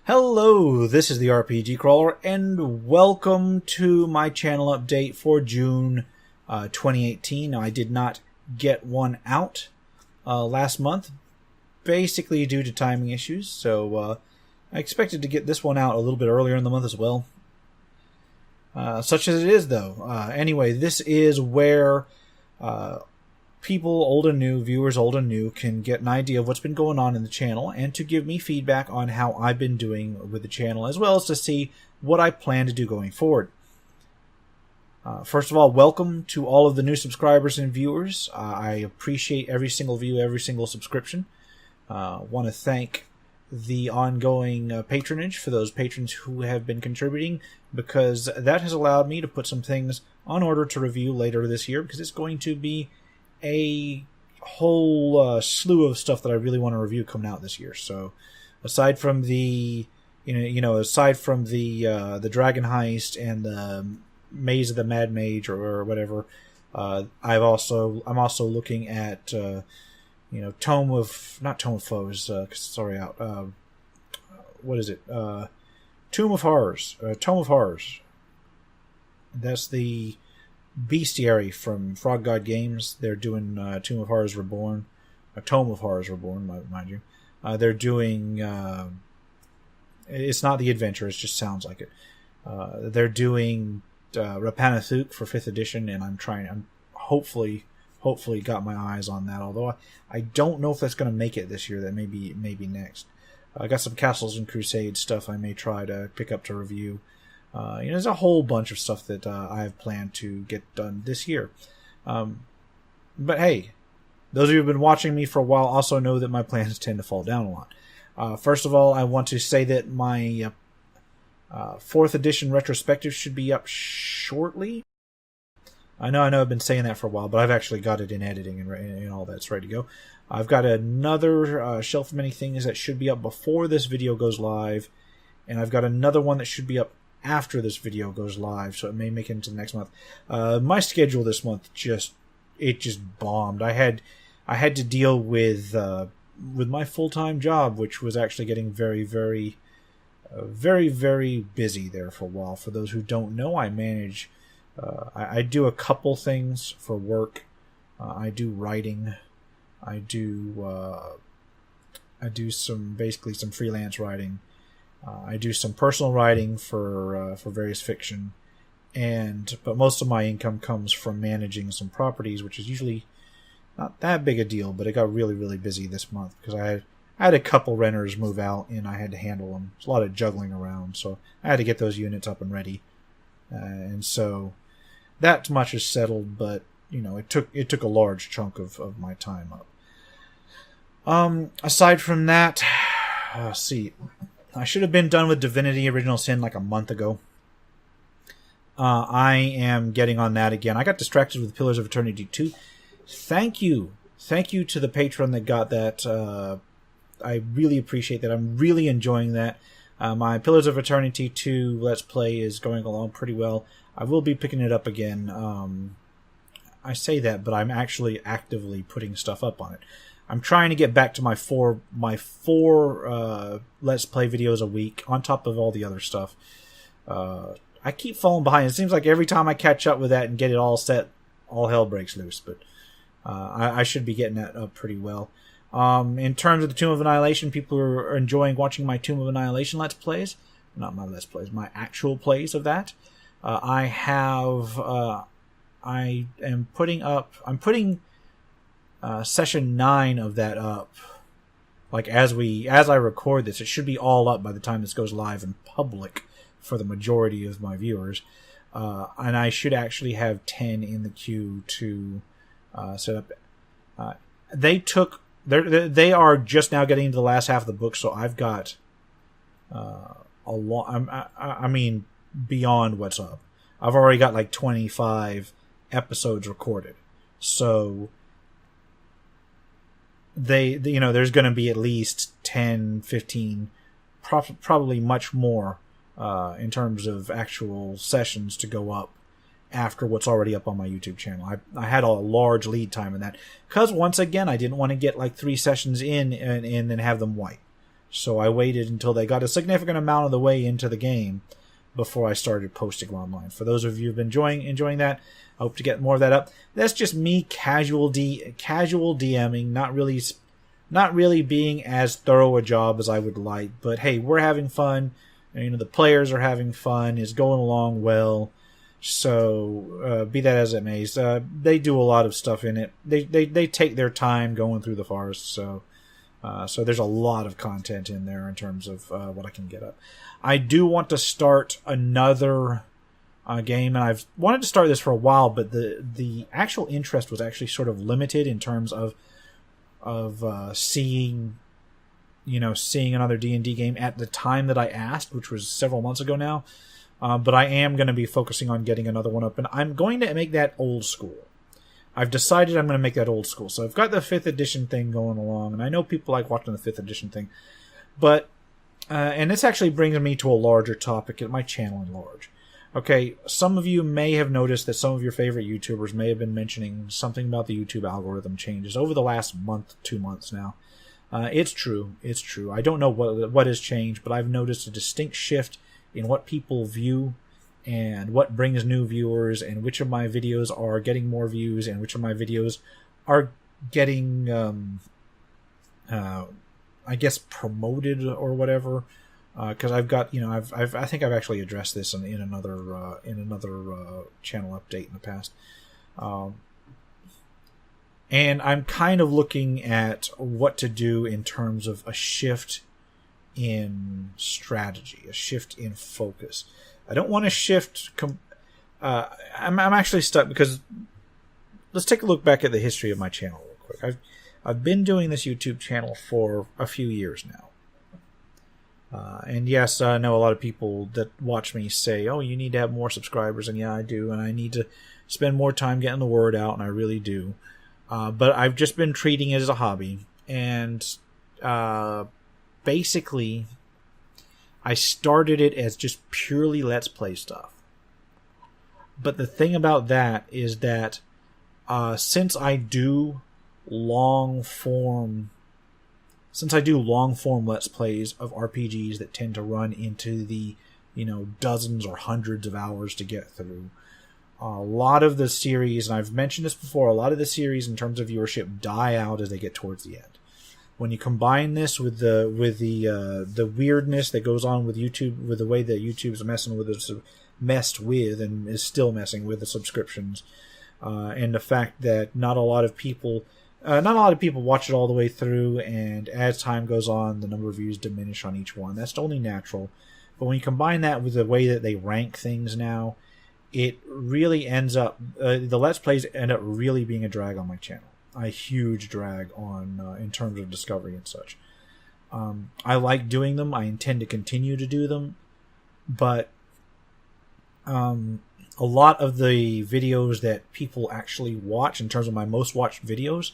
Hello, this is the RPG Crawler, and welcome to my channel update for June 2018. Now, I did not get one out last month, basically due to timing issues, so I expected to get this one out a little bit earlier in the month as well. Such as it is, though. Anyway, this is where people old and new, viewers old and new, can get an idea of what's been going on in the channel and to give me feedback on how I've been doing with the channel, as well as to see what I plan to do going forward. First of all, welcome to all of the new subscribers and viewers. I appreciate every single view, every single subscription. Want to thank the ongoing patronage for those patrons who have been contributing, because that has allowed me to put some things on order to review later this year, because it's going to be a whole slew of stuff that I really want to review coming out this year. So, aside from the, aside from the Dragon Heist and the Maze of the Mad Mage or whatever, I'm also looking at Tome of Foes. What is it? Tomb of Horrors. Tome of Horrors. That's the bestiary from Frog God Games. They're doing Tomb of Horrors Reborn, a Tome of Horrors Reborn, mind you. They're doing it's not the adventure, it just sounds like it. They're doing Rapanathuk for 5th edition, and I'm hopefully got my eyes on that, although I don't know if that's going to make it this year. That may be next. I got some Castles and Crusades stuff I may try to pick up to review. There's a whole bunch of stuff that I have planned to get done this year. But hey, those of you who have been watching me for a while also know that my plans tend to fall down a lot. First of all, I want to say that my 4th edition retrospective should be up shortly. I know I've been saying that for a while, but I've actually got it in editing and all that's ready to go. I've got another shelf of many things that should be up before this video goes live, and I've got another one that should be up after this video goes live, so it may make it into the next month. My schedule this month just bombed. I had to deal with my full-time job, which was actually getting very, very, very, very busy there for a while. For those who don't know, I manage. I do a couple things for work. I do writing. I do some freelance writing. I do some personal writing for various fiction, but most of my income comes from managing some properties, which is usually not that big a deal. But it got really, really busy this month because I had a couple renters move out and I had to handle them. There's a lot of juggling around, so I had to get those units up and ready, and so that much is settled. But it took a large chunk of my time up. Aside from that, see. I should have been done with Divinity Original Sin like a month ago. I am getting on that again. I got distracted with Pillars of Eternity 2. Thank you to the patron that got that. I really appreciate that. I'm really enjoying that. My Pillars of Eternity 2 Let's Play is going along pretty well. I will be picking it up again. I say that, but I'm actually actively putting stuff up on it. I'm trying to get back to my four Let's Play videos a week, on top of all the other stuff. I keep falling behind. It seems like every time I catch up with that and get it all set, all hell breaks loose. But I should be getting that up pretty well. In terms of the Tomb of Annihilation, people are enjoying watching my Tomb of Annihilation Let's Plays. Not my Let's Plays, my actual plays of that. I'm putting session 9 of that up. Like as I record this, it should be all up by the time this goes live in public for the majority of my viewers. And I should actually have 10 in the queue to set up. They are just now getting into the last half of the book, so I've got a lot. I mean, beyond what's up. I've already got like 25 episodes recorded, so there's going to be at least 10, 15, probably much more in terms of actual sessions to go up after what's already up on my YouTube channel. I had a large lead time in that because, once again, I didn't want to get like 3 sessions in and then have them wipe. So I waited until they got a significant amount of the way into the game before I started posting online. For those of you who've been enjoying that, I hope to get more of that up. That's just me casual DMing, not really being as thorough a job as I would like. But hey, we're having fun. The players are having fun. It's going along well. So be that as it may, they do a lot of stuff in it. They take their time going through the forest. So there's a lot of content in there in terms of what I can get up. I do want to start another game, and I've wanted to start this for a while, but the actual interest was actually sort of limited in terms of seeing another D&D game at the time that I asked, which was several months ago now. But I am going to be focusing on getting another one up, and I'm going to make that old school. I've decided I'm going to make that old school. So I've got the 5th edition thing going along, and I know people like watching the 5th edition thing. But, and this actually brings me to a larger topic at my channel in large. Okay, some of you may have noticed that some of your favorite YouTubers may have been mentioning something about the YouTube algorithm changes over the last month, 2 months now. It's true. I don't know what has changed, but I've noticed a distinct shift in what people view and what brings new viewers, and which of my videos are getting more views and which of my videos are getting I guess promoted or whatever, because I've got I think I've actually addressed this in another channel update in the past, and I'm kind of looking at what to do in terms of a shift in strategy, a shift in focus. I don't want to shift. I'm actually stuck because let's take a look back at the history of my channel real quick. I've been doing this YouTube channel for a few years now, and yes, I know a lot of people that watch me say, "Oh, you need to have more subscribers," and yeah, I do, and I need to spend more time getting the word out, and I really do. But I've just been treating it as a hobby, and basically, I started it as just purely Let's Play stuff. But the thing about that is that since I do long form Let's Plays of RPGs that tend to run into the dozens or hundreds of hours to get through, a lot of the series, and I've mentioned this before, a lot of the series in terms of viewership die out as they get towards the end. When you combine this with the weirdness that goes on with YouTube, with the way that YouTube's messed with and is still messing with the subscriptions, and the fact that not a lot of people watch it all the way through, and as time goes on, the number of views diminish on each one. That's only natural. But when you combine that with the way that they rank things now, it really ends up the Let's Plays end up really being a drag on my channel. A huge drag on in terms of discovery and such. I like doing them. I intend to continue to do them, but a lot of the videos that people actually watch in terms of my most watched videos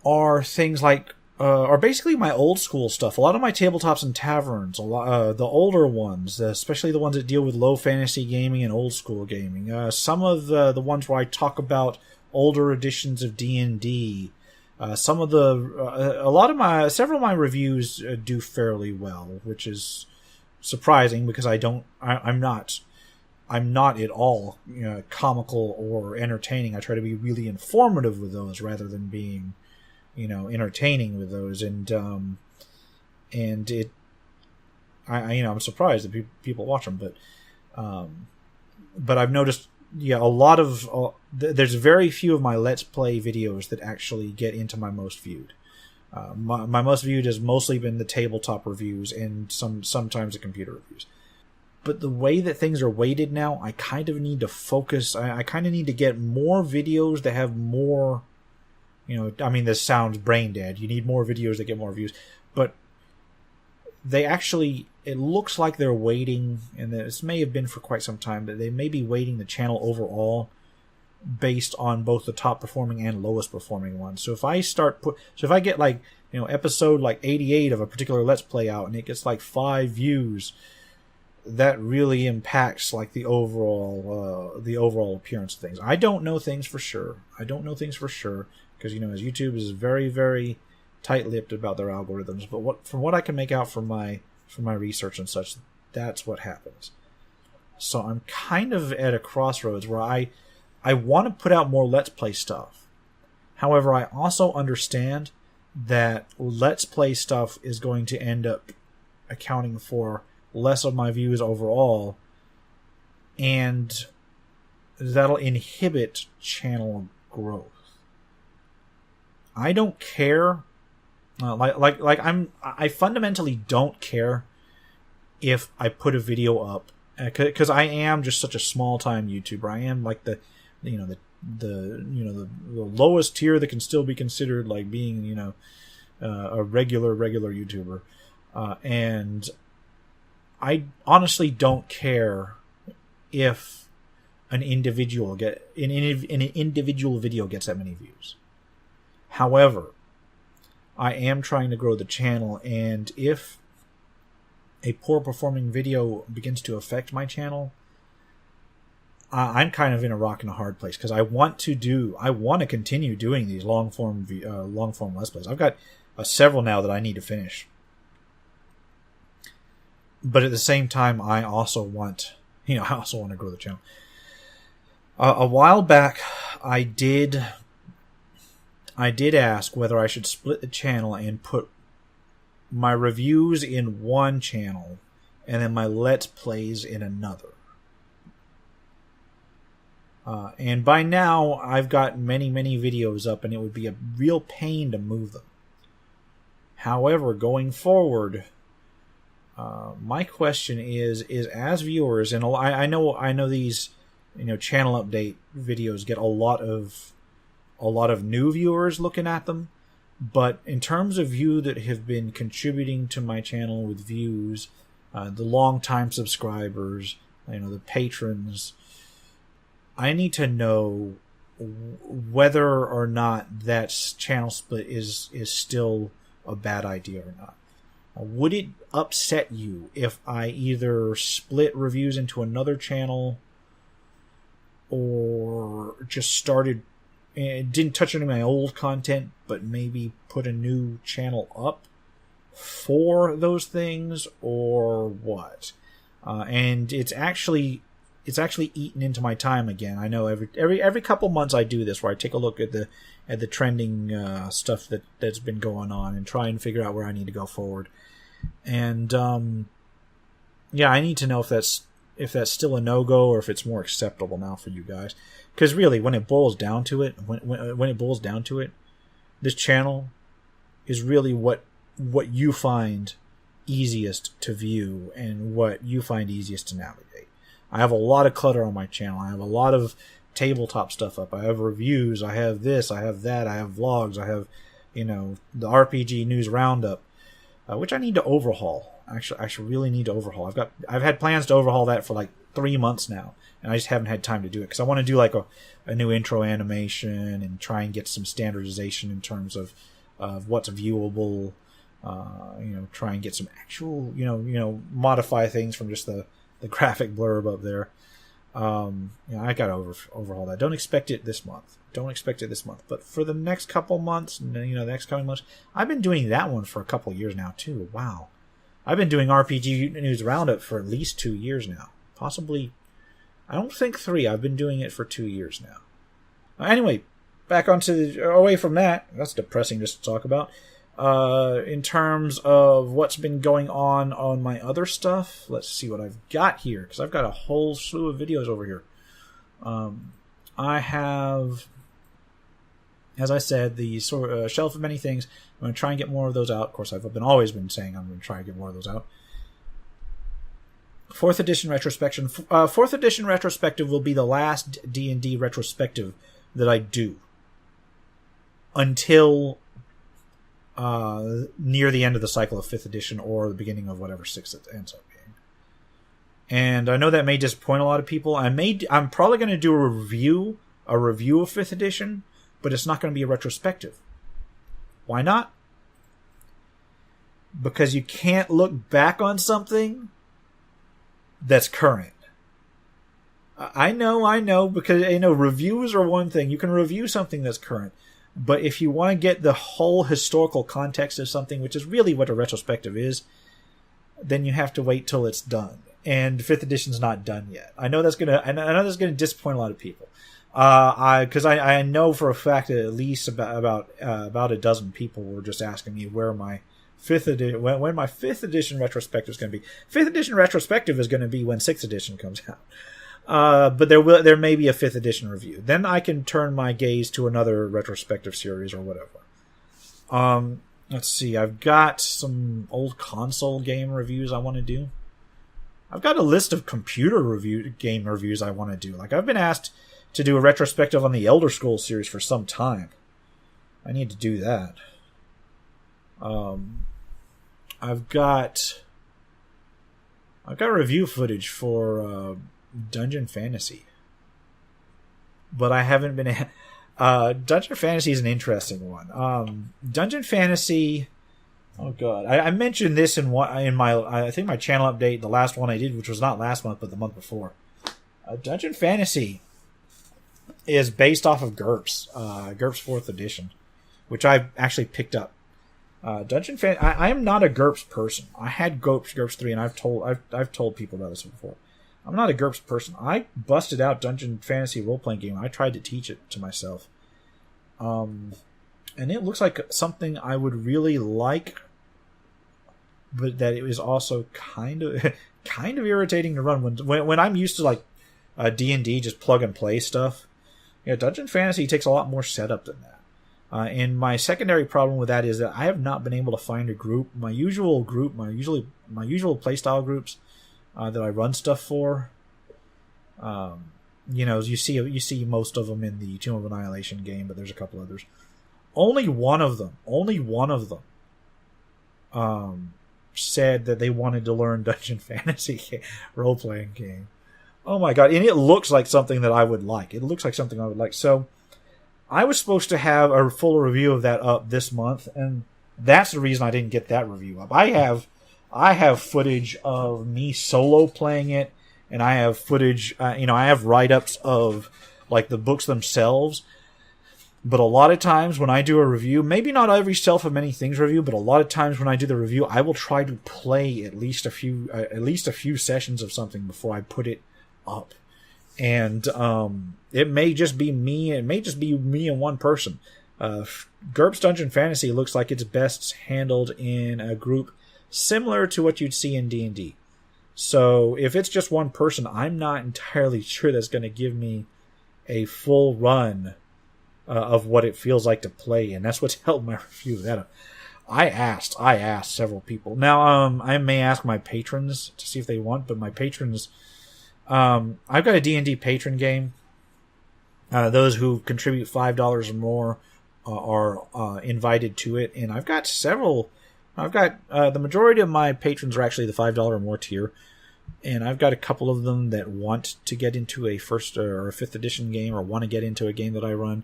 are things like are basically my old school stuff. A lot of my tabletops and taverns, the older ones, especially the ones that deal with low fantasy gaming and old school gaming. Some of the ones where I talk about older editions of D&D. Several of my reviews do fairly well, which is surprising because I'm not at all comical or entertaining. I try to be really informative with those rather than being entertaining with those, and I'm surprised that people watch them, but I've noticed a lot of there's very few of my Let's Play videos that actually get into my most viewed. My most viewed has mostly been the tabletop reviews and sometimes the computer reviews. But the way that things are weighted now, I kind of need to focus. I kind of need to get more videos that have more, this sounds brain dead. You need more videos that get more views. But it looks like they're weighting, and this may have been for quite some time, but they may be weighting the channel overall based on both the top performing and lowest performing ones. So if I get episode 88 of a particular Let's Play out and it gets 5 views, that really impacts the overall appearance of things. I don't know things for sure because as YouTube is very, very tight-lipped about their algorithms, but from what I can make out from my research and such, that's what happens. So I'm kind of at a crossroads where I want to put out more Let's Play stuff. However, I also understand that Let's Play stuff is going to end up accounting for less of my views overall, and that'll inhibit channel growth. I don't care. I fundamentally don't care if I put a video up, because I am just such a small time YouTuber. I am like the lowest tier that can still be considered like being a regular YouTuber, and I honestly don't care if an individual video gets that many views. However, I am trying to grow the channel, and if a poor performing video begins to affect my channel, I'm kind of in a rock and a hard place, because I want to continue doing these long form Let's Plays. I've got several now that I need to finish, but at the same time, I also want to grow the channel. A while back, I did ask whether I should split the channel and put my reviews in one channel and then my Let's Plays in another. And by now, I've got many videos up, and it would be a real pain to move them. However, going forward, my question is as viewers, and I know these channel update videos get a lot of new viewers looking at them, but in terms of you that have been contributing to my channel with views, the long-time subscribers, the patrons, I need to know whether or not that channel split is still a bad idea or not. Would it upset you if I either split reviews into another channel or just started and didn't touch any of my old content, but maybe put a new channel up for those things, or what? And it's actually eaten into my time again. I know every couple months I do this, where I take a look at the trending stuff that's been going on and try and figure out where I need to go forward. And I need to know if that's still a no-go, or if it's more acceptable now for you guys. Because really, when it boils down to it, this channel is really what you find easiest to view and what you find easiest to navigate. I have a lot of clutter on my channel. I have a lot of tabletop stuff up. I have reviews. I have this. I have that. I have vlogs. I have, the RPG news roundup, which I need to overhaul. Actually, I should really need to overhaul. I've had plans to overhaul that for like 3 months now, and I just haven't had time to do it, because I want to do like a new intro animation and try and get some standardization in terms of what's viewable. Try and get some actual, modify things from just the graphic blurb up there. I got to overhaul that. Don't expect it this month. But for the next couple months, the next coming months, I've been doing that one for a couple years now too. Wow. I've been doing RPG News Roundup for at least 2 years now. Possibly, I don't think 3. I've been doing it for 2 years now. Anyway, back away from that. That's depressing just to talk about. In terms of what's been going on my other stuff, let's see what I've got here, because I've got a whole slew of videos over here. I have, as I said, the shelf of many things. I'm going to try and get more of those out. Of course, I've always been saying I'm going to try and get more of those out. 4th edition retrospection. 4th edition retrospective will be the last D&D retrospective that I do until near the end of the cycle of 5th edition, or the beginning of whatever 6th it ends up being. And I know that may disappoint a lot of people. I'm probably going to do a review of 5th edition, but it's not going to be a retrospective. Why not? Because you can't look back on something that's current. I know, because reviews are one thing. You can review something that's current, But if you want to get the whole historical context of something, which is really what a retrospective is, then you have to wait till it's done. And 5th edition's not done yet. I know that's gonna disappoint a lot of people. Because I know for a fact that at least about a dozen people were just asking me where my 5th edition, when my 5th edition retrospective is going to be. 5th edition retrospective is going to be when 6th edition comes out. But there may be a 5th edition review. Then I can turn my gaze to another retrospective series or whatever. Let's see. I've got some old console game reviews I want to do. I've got a list of computer game reviews I want to do. Like, I've been asked to do a retrospective on the Elder Scrolls series for some time. I need to do that. I've got review footage for Dungeon Fantasy, but I haven't been. Dungeon Fantasy is an interesting one. Dungeon Fantasy. Oh god, I mentioned this in my I think my channel update, the last one I did, which was not last month but the month before. Dungeon Fantasy is based off of GURPS 4th edition, which I actually picked up. I am not a GURPS person. I had GURPS 3, and I've told people about this before. I'm not a GURPS person. I busted out Dungeon Fantasy role-playing game. I tried to teach it to myself. And it looks like something I would really like, but that it was also kind of irritating to run when I'm used to like D&D, just plug and play stuff. Yeah, Dungeon Fantasy takes a lot more setup than that. And my secondary problem with that is that I have not been able to find a group. My usual playstyle groups that I run stuff for. You see most of them in the Tomb of Annihilation game, but there's a couple others. Only one of them said that they wanted to learn Dungeon Fantasy role-playing game. Oh my god, and it looks like something that I would like. So I was supposed to have a full review of that up this month, and that's the reason I didn't get that review up. I have footage of me solo playing it, and I have footage, I have write-ups of like the books themselves. But a lot of times when I do a review, maybe not every Self of Many Things review, but a lot of times when I do the review, I will try to play at least a few sessions of something before I put it up. And it may just be me. It may just be me and one person. GURPS Dungeon Fantasy looks like it's best handled in a group similar to what you'd see in D&D. So if it's just one person, I'm not entirely sure that's going to give me a full run of what it feels like to play, and that's what's held my review of that. I asked several people. Now, I may ask my patrons to see if they want, but my patrons, I've got a D&D patron game. Those who contribute $5 or more are invited to it, and I've got several. I've got the majority of my patrons are actually the $5 or more tier, and I've got a couple of them that want to get into a 1st or a 5th edition game, or want to get into a game that I run,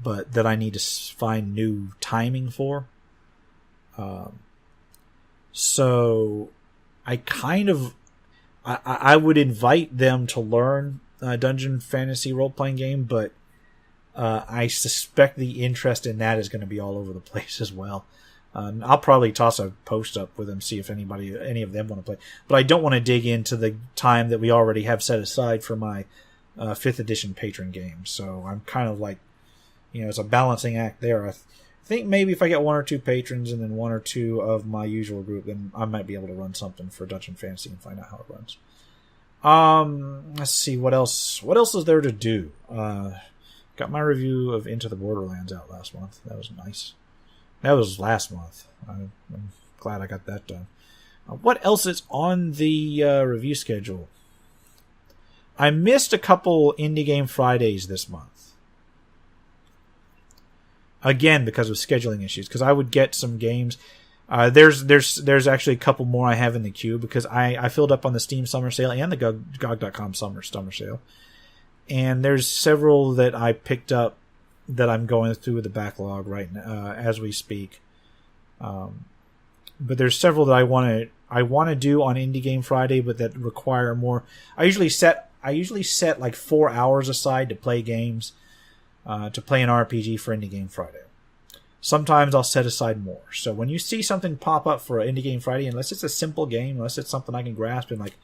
but that I need to find new timing for. So I would invite them to learn Dungeon Fantasy role-playing game, but I suspect the interest in that is going to be all over the place as well. I'll probably toss a post up with them, see if any of them want to play. But I don't want to dig into the time that we already have set aside for my 5th edition patron game. So I'm kind of like, it's a balancing act there. I think maybe if I get 1 or 2 patrons and then 1 or 2 of my usual group, then I might be able to run something for Dungeon Fantasy and find out how it runs. Let's see, what else is there to do? Got my review of Into the Borderlands out last month. That was nice. That was last month. I'm glad I got that done. What else is on the review schedule? I missed a couple Indie Game Fridays this month. Again, because of scheduling issues. Because I would get some games. There's actually a couple more I have in the queue, because I filled up on the Steam Summer Sale and the GOG.com Summer Sale. And there's several that I picked up that I'm going through with the backlog right now, as we speak. But there's several that I want to do on Indie Game Friday, but that require more. I usually set like 4 hours aside to play games, to play an RPG for Indie Game Friday. sometimes I'll set aside more. So when you see something pop up for Indie Game Friday, unless it's a simple game, unless it's something I can grasp in like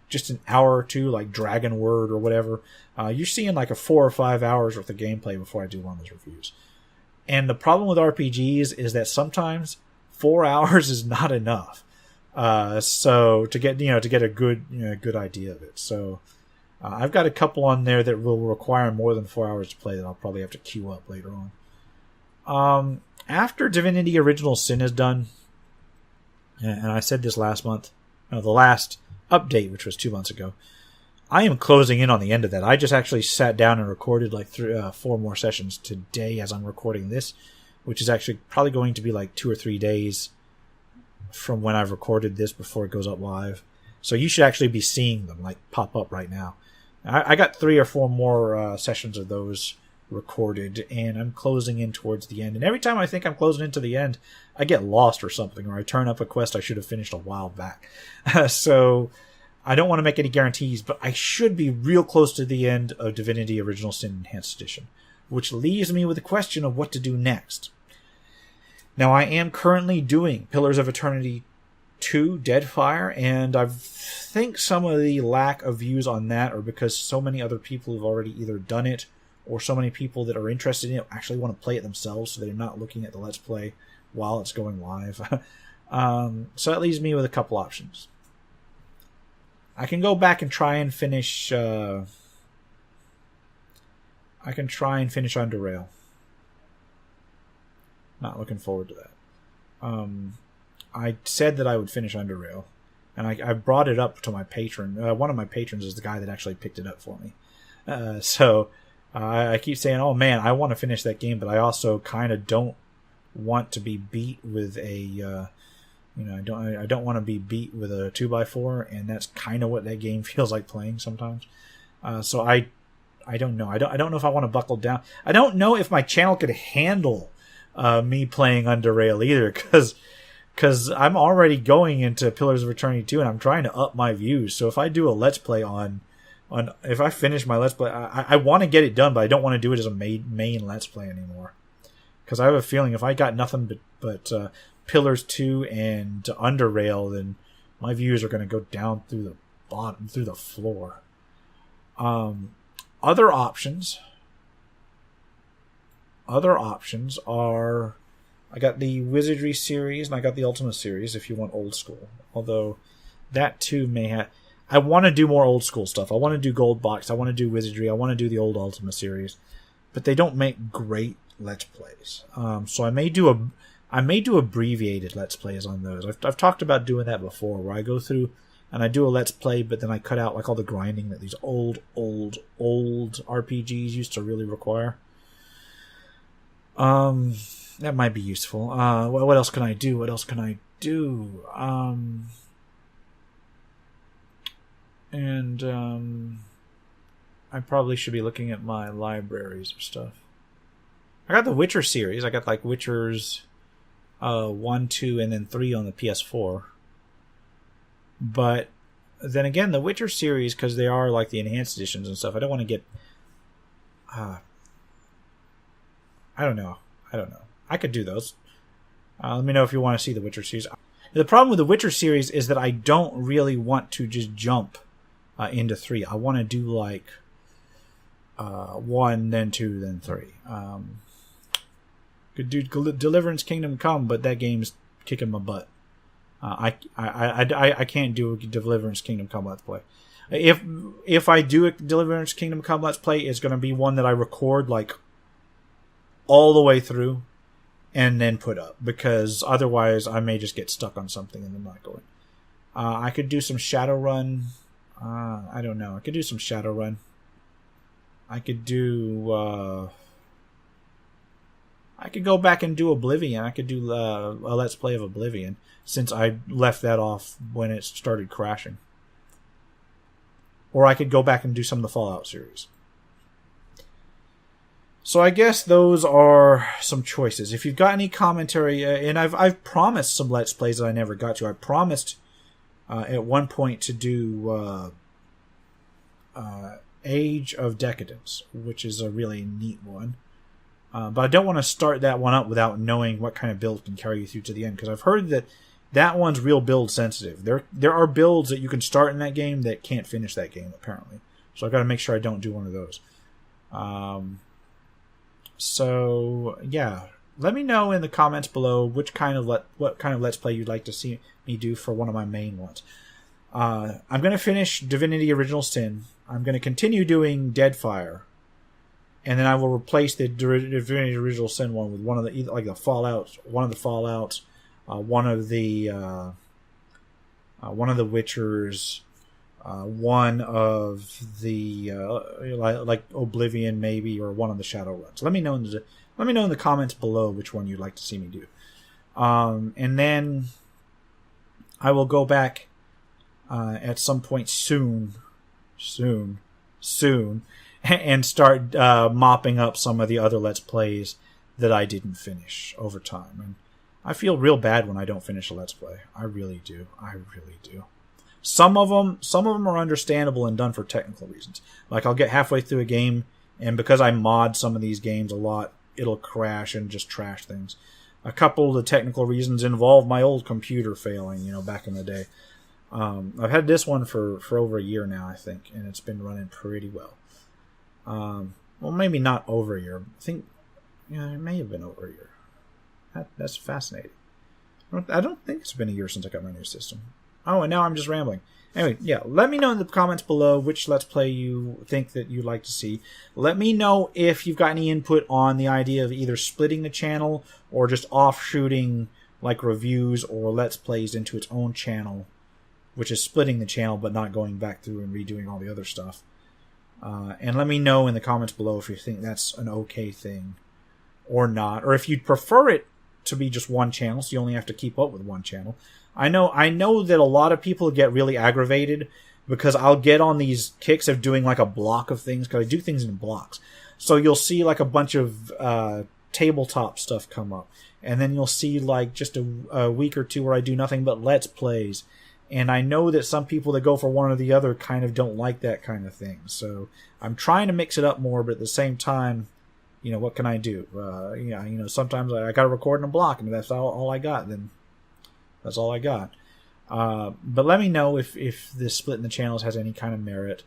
just an hour or two, like Dragon Word or whatever, you're seeing like a 4 or 5 hours worth of gameplay before I do one of those reviews. And the problem with RPGs is that sometimes 4 hours is not enough. So to get a good idea of it. So I've got a couple on there that will require more than 4 hours to play that I'll probably have to queue up later on. After Divinity Original Sin is done, and I said this last month, the last update, which was 2 months ago, I am closing in on the end of that. I just actually sat down and recorded like 4 more sessions today as I'm recording this, which is actually probably going to be like 2 or 3 days from when I've recorded this before it goes up live. So you should actually be seeing them like pop up right now. I got 3 or 4 more sessions of those recorded, and I'm closing in towards the end. And every time I think I'm closing into the end, I get lost or something, or I turn up a quest I should have finished a while back. So I don't want to make any guarantees, but I should be real close to the end of Divinity Original Sin Enhanced Edition, which leaves me with the question of what to do next. Now, I am currently doing Pillars of Eternity 2 Deadfire, and I think some of the lack of views on that are because so many other people have already either done it, or so many people that are interested in it actually want to play it themselves, so they're not looking at the Let's Play while it's going live. So that leaves me with a couple options. I can go back and try and finish... I can try and finish Under Rail. Not looking forward to that. I said that I would finish Under Rail, and I brought it up to my patron. One of my patrons is the guy that actually picked it up for me. So I keep saying, oh man, I want to finish that game, but I also kind of don't want to be beat with a... I don't want to be beat with a 2x4, and that's kind of what that game feels like playing sometimes. So I don't know. I don't know if I want to buckle down. I don't know if my channel could handle me playing Under Rail either, because I'm already going into Pillars of Eternity 2, and I'm trying to up my views. So if I do a Let's Play if I finish my Let's Play, I want to get it done, but I don't want to do it as a main Let's Play anymore. Because I have a feeling if I got nothing but Pillars 2 and Under Rail, then my views are going to go down through the bottom, through the floor. Other options are, I got the Wizardry series and I got the Ultima series if you want old school. Although that too may have... I want to do more old school stuff. I want to do Gold Box. I want to do Wizardry. I want to do the old Ultima series. But they don't make great Let's Plays. So I may do abbreviated Let's Plays on those. I've talked about doing that before, where I go through and I do a Let's Play, but then I cut out like all the grinding that these old RPGs used to really require. That might be useful. What else can I do? I probably should be looking at my libraries or stuff. I got the Witcher series. I got like Witchers 1, 2, and then 3 on the PS4. But then again, the Witcher series, because they are like the enhanced editions and stuff, I don't want to get... I don't know. I could do those. Let me know if you want to see the Witcher series. The problem with the Witcher series is that I don't really want to just jump into 3. I want to do like 1, then 2, then 3. Could do Deliverance Kingdom Come, but that game's kicking my butt. I can't do a Deliverance Kingdom Come Let's Play. If I do a Deliverance Kingdom Come Let's Play, it's going to be one that I record like all the way through and then put up, because otherwise I may just get stuck on something and then not going. I could do some Shadowrun. I don't know. I could do some Shadowrun. I could do... I could go back and do Oblivion. I could do a Let's Play of Oblivion, since I left that off when it started crashing. Or I could go back and do some of the Fallout series. So I guess those are some choices. If you've got any commentary, and I've promised some Let's Plays that I never got to. I promised at one point to do Age of Decadence, which is a really neat one. But I don't want to start that one up without knowing what kind of build can carry you through to the end, because I've heard that one's real build sensitive. There are builds that you can start in that game that can't finish that game, apparently. So I've got to make sure I don't do one of those. So yeah, let me know in the comments below what kind of Let's Play you'd like to see me do for one of my main ones. I'm going to finish Divinity Original Sin. I'm going to continue doing Deadfire. And then I will replace the Divinity Original Sin one with one of the, like the Fallout, one of the Fallouts, one of the Witchers, one of the like Oblivion maybe, or one of the Shadowruns. Let me know in the comments below which one you'd like to see me do. And then I will go back at some point soon, and start mopping up some of the other Let's Plays that I didn't finish over time. And I feel real bad when I don't finish a Let's Play. I really do. Some of them are understandable and done for technical reasons. Like, I'll get halfway through a game, and because I mod some of these games a lot, it'll crash and just trash things. A couple of the technical reasons involve my old computer failing, back in the day. I've had this one for over a year now, I think, and it's been running pretty well. Well, maybe not over a year. I think, it may have been over a year. That's fascinating. I don't think it's been a year since I got my new system. Oh, and now I'm just rambling. Anyway, yeah, let me know in the comments below which Let's Play you think that you'd like to see. Let me know if you've got any input on the idea of either splitting the channel or just offshooting like reviews or Let's Plays into its own channel, which is splitting the channel but not going back through and redoing all the other stuff. And let me know in the comments below if you think that's an okay thing or not, or if you'd prefer it to be just one channel, so you only have to keep up with one channel. I know that a lot of people get really aggravated because I'll get on these kicks of doing like a block of things, because I do things in blocks. So you'll see like a bunch of tabletop stuff come up, and then you'll see like just a week or two where I do nothing but Let's Plays. And I know that some people that go for one or the other kind of don't like that kind of thing. So I'm trying to mix it up more, but at the same time, what can I do? Sometimes I got to record in a block, and if that's all I got, then that's all I got. But let me know if this split in the channels has any kind of merit.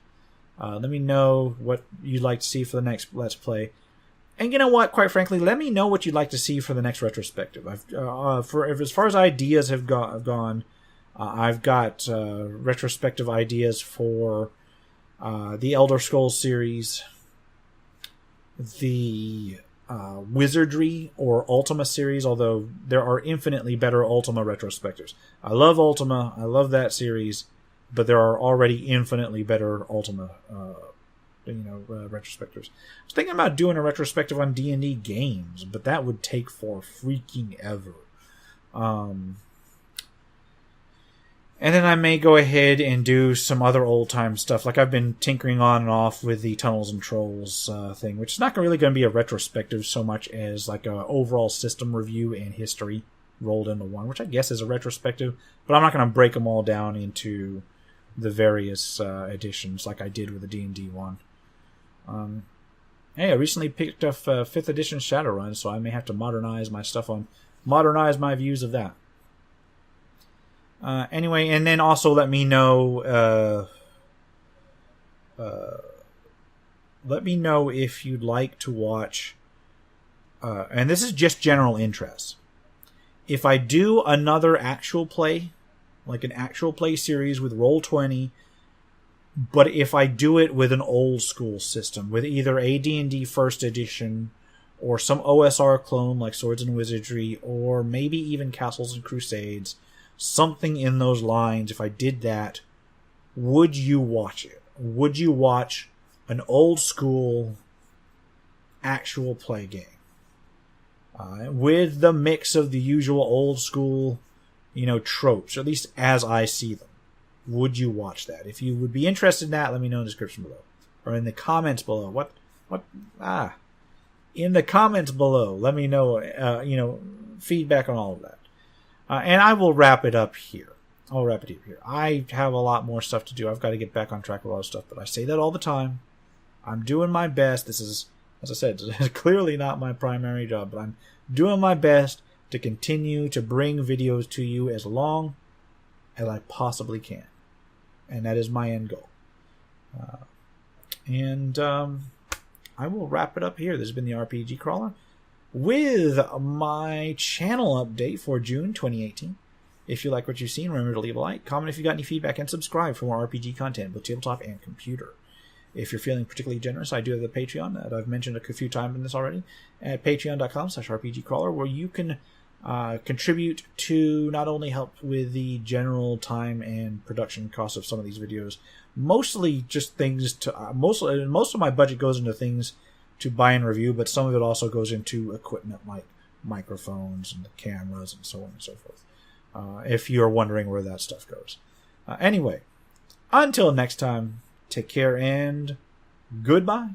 Let me know what you'd like to see for the next Let's Play. And you know what? Quite frankly, let me know what you'd like to see for the next retrospective. As far as ideas have gone, I've got retrospective ideas for the Elder Scrolls series, the Wizardry or Ultima series, although there are infinitely better Ultima retrospectives. I love Ultima, I love that series, but there are already infinitely better Ultima retrospectives. I was thinking about doing a retrospective on D&D games, but that would take for freaking ever. And then I may go ahead and do some other old-time stuff. Like, I've been tinkering on and off with the Tunnels and Trolls thing, which is not really going to be a retrospective so much as like an overall system review and history rolled into one, which I guess is a retrospective. But I'm not going to break them all down into the various editions like I did with the D&D one. Hey, I recently picked up 5th edition Shadowrun, so I may have to modernize my views of that. Anyway, and then also let me know if you'd like to watch, and this is just general interest. If I do another actual play, like an actual play series with Roll20, but if I do it with an old school system, with either AD&D First Edition or some OSR clone like Swords and Wizardry, or maybe even Castles and Crusades, something in those lines, if I did that, would you watch it? Would you watch an old school actual play game? With the mix of the usual old school, tropes, or at least as I see them. Would you watch that? If you would be interested in that, let me know in the description below. Or in the comments below. In the comments below, let me know, feedback on all of that. And I will wrap it up here. I have a lot more stuff to do. I've got to get back on track with a lot of stuff, but I say that all the time. I'm doing my best. This is As I said, it's clearly not my primary job, but I'm doing my best to continue to bring videos to you as long as I possibly can. And that is my end goal. I will wrap it up here. This has been the RPG Crawler with my channel update for June 2018. If you like what you've seen, remember to leave a like, comment if you got any feedback, and subscribe for more RPG content, both tabletop and computer. If you're feeling particularly generous, I do have the Patreon that I've mentioned a few times in this already, at patreon.com/rpgcrawler, where you can contribute to not only help with the general time and production costs of some of these videos, mostly just things to most of my budget goes into things to buy and review, but some of it also goes into equipment like microphones and the cameras and so on and so forth. If you're wondering where that stuff goes. Anyway, until next time, take care and goodbye.